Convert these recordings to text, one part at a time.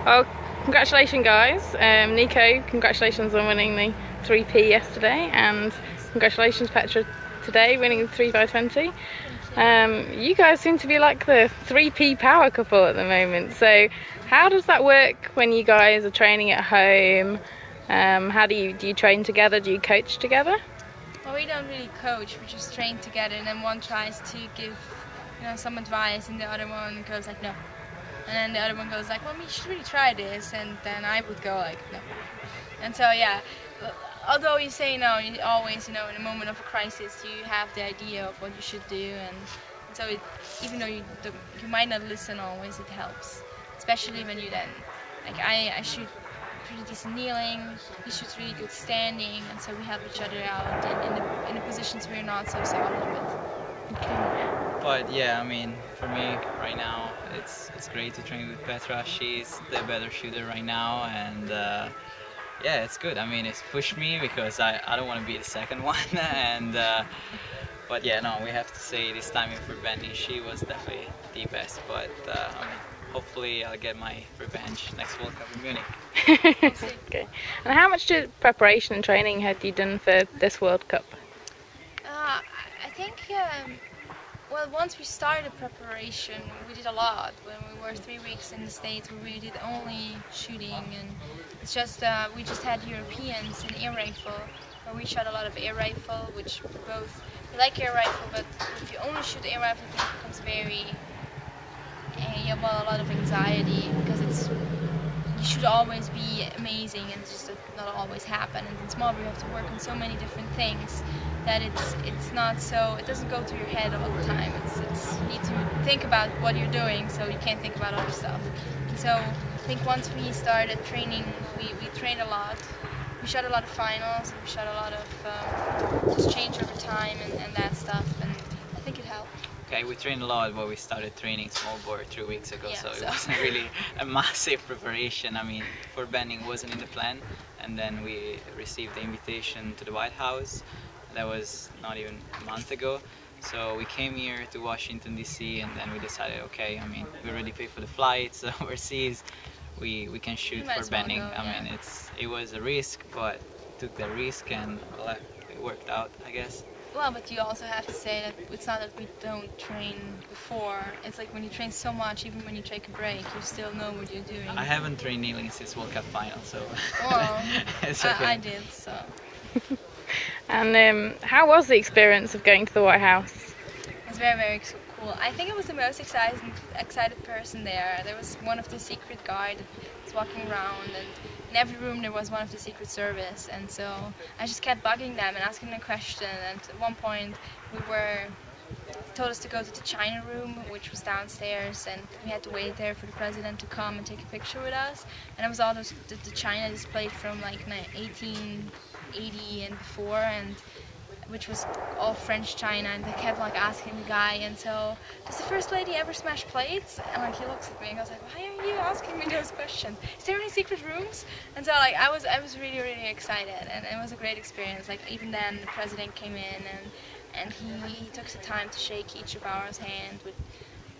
Well, congratulations guys. Nicco, congratulations on winning the 3P yesterday, and congratulations Petra today winning the 3x20. You guys seem to be like the 3P power couple at the moment, so how does that work when you guys are training at home? How do you train together? Do you coach together? Well, we don't really coach, we just train together, and then one tries to give some advice and the other one goes like no. And then the other one goes like, well, you should really try this, and then I would go like, no. And so yeah, although you say no, you always, in a moment of a crisis, you have the idea of what you should do, and so even though you might not listen always, it helps. Especially when you then, like I shoot pretty decent kneeling, he shoots really good standing, and so we help each other out in the positions we're not so solid with. But yeah, I mean, for me right now, it's great to train with Petra. She's the better shooter right now, and yeah, it's good. I mean, it's pushed me because I don't want to be the second one, and but yeah, no, we have to say this time for Benny, she was definitely the best. But I mean, hopefully I'll get my revenge next World Cup in Munich. Okay. And how much preparation and training had you done for this World Cup? I think. Well, once we started preparation, we did a lot. When we were 3 weeks in the States, we did only shooting, and it's just we just had Europeans in air rifle, where we shot a lot of air rifle, which we like air rifle, but if you only shoot air rifle, it becomes very you have a lot of anxiety because you should always be amazing, and it's just not always happen. And in small, we have to work on so many different things that it's not so, it doesn't go through your head all the time. You need to think about what you're doing, so you can't think about other stuff. And so I think once we started training, we trained a lot. We shot a lot of finals, and we shot a lot of just change over time and that stuff, and I think it helped. Okay, we trained a lot, but we started training small bore 3 weeks ago, yeah, so it wasn't really a massive preparation. I mean, for bending wasn't in the plan, and then we received the invitation to the White House. That was not even a month ago. So we came here to Washington DC, and then we decided, okay, I mean, we already paid for the flights overseas, we can shoot for bending. I mean, it was a risk, but took the risk, and well, it worked out, I guess. Well, but you also have to say that it's not that we don't train before. It's like when you train so much, even when you take a break, you still know what you're doing. I haven't trained kneeling since World Cup final, so well, it's okay. I did, so. And how was the experience of going to the White House? It was very, very cool. I think I was the most excited person there. There was one of the secret guard was walking around, and in every room there was one of the Secret Service, and so I just kept bugging them and asking them questions. And at one point told us to go to the China room, which was downstairs, and we had to wait there for the president to come and take a picture with us. And it was all the China displayed from like 1880 and before, and which was all French China, and they kept like asking the guy, and so, does the First Lady ever smash plates? And like he looks at me and goes like, why are you asking me those questions? Is there any secret rooms? And so like I was really, really excited, and it was a great experience. Like even then the president came in, and he took the time to shake each of our hand, would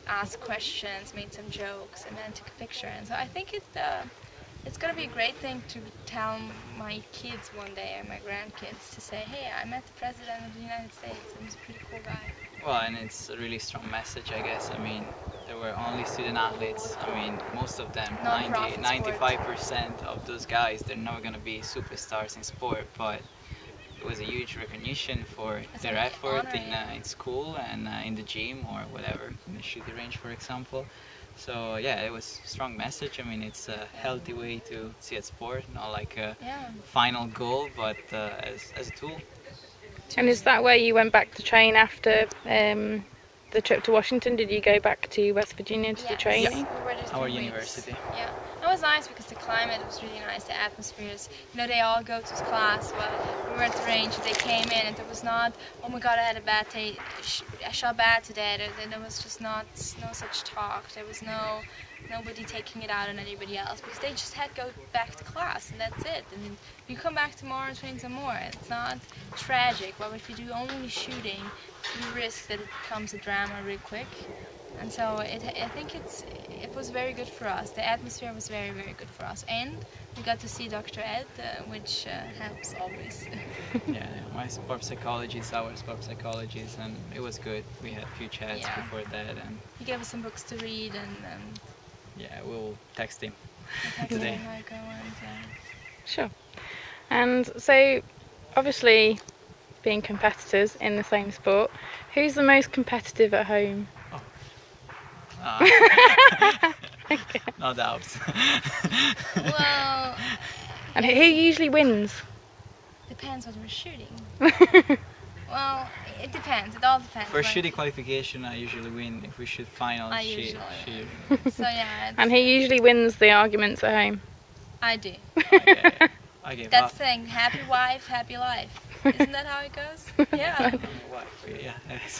ask questions, made some jokes, and then took a picture. And so I think it's going to be a great thing to tell my kids one day, or my grandkids, to say, hey, I met the President of the United States, and he's a pretty cool guy. Well, and it's a really strong message, I guess. I mean, there were only student athletes. I mean, most of them, 95% of those guys, they're never going to be superstars in sport, but it was a huge recognition for their effort in school and in the gym or whatever, in the shooting range, for example. So yeah, it was a strong message. I mean, it's a healthy way to see a sport, not like a final goal, but as a tool. And is that where you went back to train after the trip to Washington? Did you go back to West Virginia to the training? Yes, we were there 3 Our weeks. university. Yeah, it was nice because the climate was really nice, the atmospheres. They all go to class, but we were at the range, they came in, and there was not, oh my god, I had a bad day, I shot bad today. There was just no such talk. There was nobody taking it out on anybody else, because they just had to go back to class, and that's it. And you come back tomorrow and train some more. It's not tragic, but if you do only shooting, you risk that it becomes a drama real quick. And so I think it was very good for us. The atmosphere was very, very good for us, and we got to see Dr. Ed, which helps always. Yeah, my sports psychology is our sports psychologist, and it was good. We had a few chats before that, and he gave us some books to read, and yeah, we'll text him today. today. Sure. And so, obviously, being competitors in the same sport, who's the most competitive at home? No doubt. Well, and who usually wins? Depends what we're shooting. Well, it depends. It all depends. For shooting qualification, I usually win. If we shoot finals, she. So yeah. And who usually wins the arguments at home? I do. Okay. I gave That's up. saying happy wife, happy life. Isn't that how it goes? Yeah. Yeah.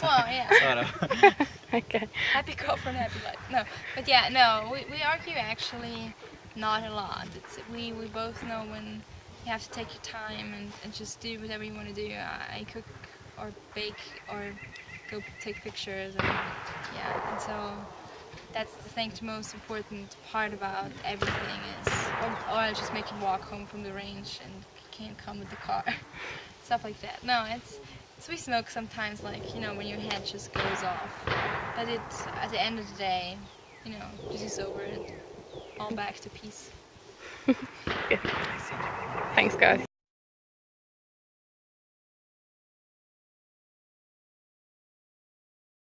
Well, yeah. Sort of. Okay. Happy girlfriend, happy life. No, but yeah, no, we argue actually not a lot. We both know when you have to take your time and just do whatever you want to do. I cook or bake or go take pictures, and yeah, and so that's the thing. The most important part about everything is, or I'll just make him walk home from the range and he can't come with the car, stuff like that. No, it's we smoke sometimes, like, you know, when your head just goes off, but at the end of the day, you know, just is over and all back to peace. Good. Thanks, guys.